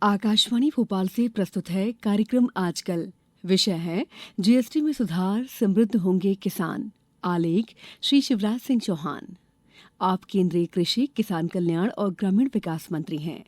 आकाशवाणी भोपाल से प्रस्तुत है कार्यक्रम आजकल। विषय है जीएसटी में सुधार, समृद्ध होंगे किसान। आलेख श्री शिवराज सिंह चौहान। आप केंद्रीय कृषि, किसान कल्याण और ग्रामीण विकास मंत्री हैं।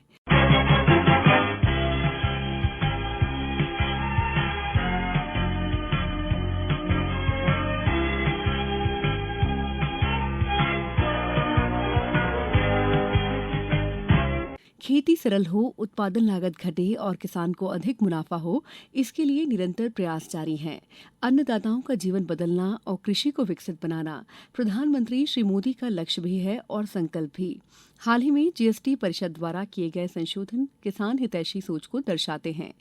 खेती सरल हो, उत्पादन लागत घटे और किसान को अधिक मुनाफा हो, इसके लिए निरंतर प्रयास जारी हैं। अन्नदाताओं का जीवन बदलना और कृषि को विकसित बनाना प्रधानमंत्री श्री मोदी का लक्ष्य भी है और संकल्प भी। हाल ही में जीएसटी परिषद द्वारा किए गए संशोधन किसान हितैषी सोच को दर्शाते हैं।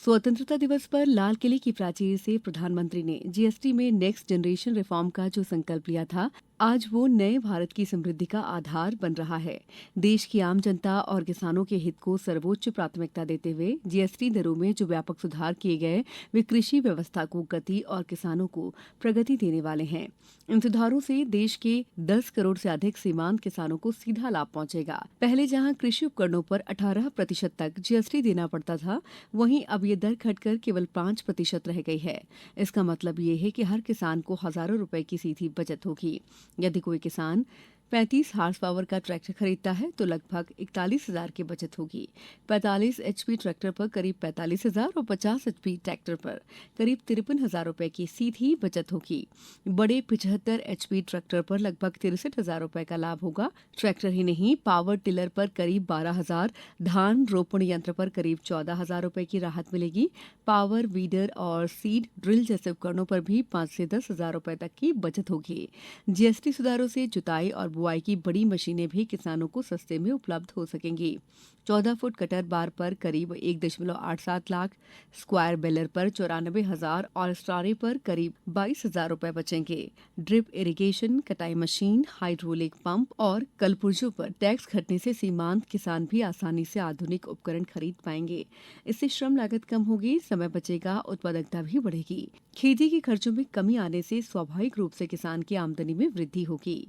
स्वतंत्रता दिवस पर लाल किले की प्राचीर से प्रधानमंत्री ने जीएसटी में नेक्स्ट जनरेशन रिफॉर्म का जो संकल्प लिया था, आज वो नए भारत की समृद्धि का आधार बन रहा है। देश की आम जनता और किसानों के हित को सर्वोच्च प्राथमिकता देते हुए जीएसटी दरों में जो व्यापक सुधार किए गए, वे कृषि व्यवस्था को गति और किसानों को प्रगति देने वाले हैं। इन सुधारों से देश के 10 करोड़ से अधिक सीमांत किसानों को सीधा लाभ पहुंचेगा। पहले जहां कृषि उपकरणों पर 18% तक जीएसटी देना पड़ता था, वहीं अब ये दर घटकर केवल 5% रह गई है। इसका मतलब ये है कि हर किसान को हजारों रुपए की सीधी बचत होगी। यदि कोई किसान 35 हार्स पावर का ट्रैक्टर खरीदता है तो लगभग 41,000 की बचत होगी। 45 एचपी ट्रैक्टर पर करीब 45,000 और 50 एचपी ट्रैक्टर पर करीब 53,000 रुपए की सीधी बचत होगी। बड़े 75 एचपी ट्रैक्टर पर लगभग 63,000 रुपए का लाभ होगा। ट्रैक्टर ही नहीं, पावर टिलर पर करीब 12,000, धान रोपण यंत्र पर करीब 14,000 रुपए की राहत मिलेगी। पावर वीडर और सीड ड्रिल जैसे उपकरणों पर भी 5 से 10,000 रुपए तक की बचत होगी। जीएसटी सुधारों से जुताई और बुआई की बड़ी मशीनें भी किसानों को सस्ते में उपलब्ध हो सकेंगी। 14 फुट कटर बार पर करीब 1.87 लाख, स्क्वायर बेलर पर 94,000 और स्टारे पर करीब 22,000 रुपए बचेंगे। ड्रिप इरिगेशन, कटाई मशीन, हाइड्रोलिक पंप और कलपुर्जों पर टैक्स घटने से सीमांत किसान भी आसानी से आधुनिक उपकरण खरीद पाएंगे। इससे श्रम लागत कम होगी, समय बचेगा, उत्पादकता भी बढ़ेगी। खेती के खर्चों में कमी आने से स्वाभाविक रूप से किसान की आमदनी में वृद्धि होगी।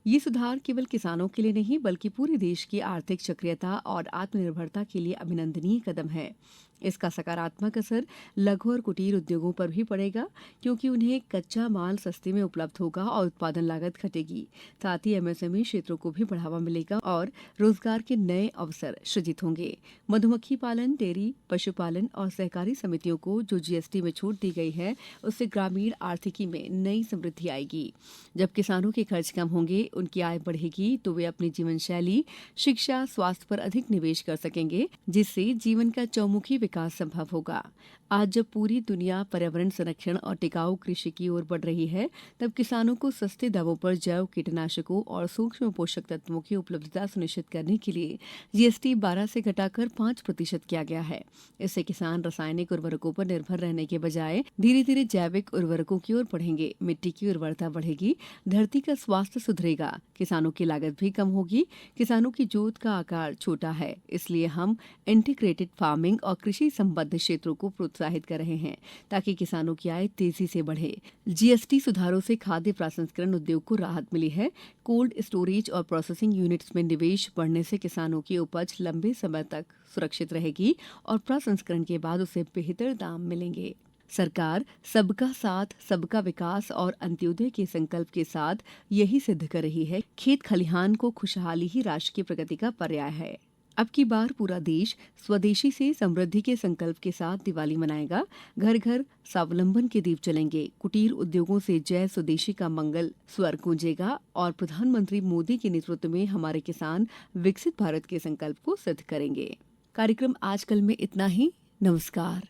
ये सुधार केवल किसानों के लिए नहीं बल्कि पूरे देश की आर्थिक सक्रियता और आत्मनिर्भरता के लिए अभिनंदनीय कदम है। इसका सकारात्मक असर लघु और कुटीर उद्योगों पर भी पड़ेगा, क्योंकि उन्हें कच्चा माल सस्ते में उपलब्ध होगा और उत्पादन लागत घटेगी। साथ ही एमएसएमई क्षेत्रों को भी बढ़ावा मिलेगा और रोजगार के नए अवसर सृजित होंगे। मधुमक्खी पालन, डेयरी, पशुपालन और सहकारी समितियों को जो जीएसटी में छूट दी गई है, उससे ग्रामीण आर्थिकी में नई समृद्धि आएगी। जब किसानों के खर्च कम होंगे, उनकी आय बढ़ेगी, तो वे अपनी जीवन शैली, शिक्षा, स्वास्थ्य पर अधिक निवेश कर सकेंगे, जिससे जीवन का चौमुखी विकास संभव होगा। आज जब पूरी दुनिया पर्यावरण संरक्षण और टिकाऊ कृषि की ओर बढ़ रही है, तब किसानों को सस्ते दामों पर जैव कीटनाशकों और सूक्ष्म पोषक तत्वों की उपलब्धता सुनिश्चित करने के लिए जीएसटी 12 से घटाकर 5% किया गया है। इससे किसान रासायनिक उर्वरकों पर निर्भर रहने के बजाय धीरे धीरे जैविक उर्वरकों की ओर बढ़ेंगे। मिट्टी की उर्वरता बढ़ेगी, धरती का स्वास्थ्य सुधरेगा, किसानों की लागत भी कम होगी। किसानों की जोत का आकार छोटा है, इसलिए हम इंटीग्रेटेड फार्मिंग और कृषि संबद्ध क्षेत्रों को प्रोत्साहित कर रहे हैं, ताकि किसानों की आय तेजी से बढ़े। जीएसटी सुधारों से खाद्य प्रसंस्करण उद्योग को राहत मिली है। कोल्ड स्टोरेज और प्रोसेसिंग यूनिट्स में निवेश बढ़ने से किसानों की उपज लंबे समय तक सुरक्षित रहेगी और प्रसंस्करण के बाद उसे बेहतर दाम मिलेंगे। सरकार सबका साथ, सबका विकास और अंत्योदय के संकल्प के साथ यही सिद्ध कर रही है। खेत खलिहान को खुशहाली ही राष्ट्र की प्रगति का पर्याय है। अब की बार पूरा देश स्वदेशी से समृद्धि के संकल्प के साथ दिवाली मनाएगा। घर घर स्वावलंबन के दीप जलेंगे, कुटीर उद्योगों से जय स्वदेशी का मंगल स्वर गूंजेगा और प्रधानमंत्री मोदी के नेतृत्व में हमारे किसान विकसित भारत के संकल्प को सिद्ध करेंगे। कार्यक्रम आजकल में इतना ही। नमस्कार।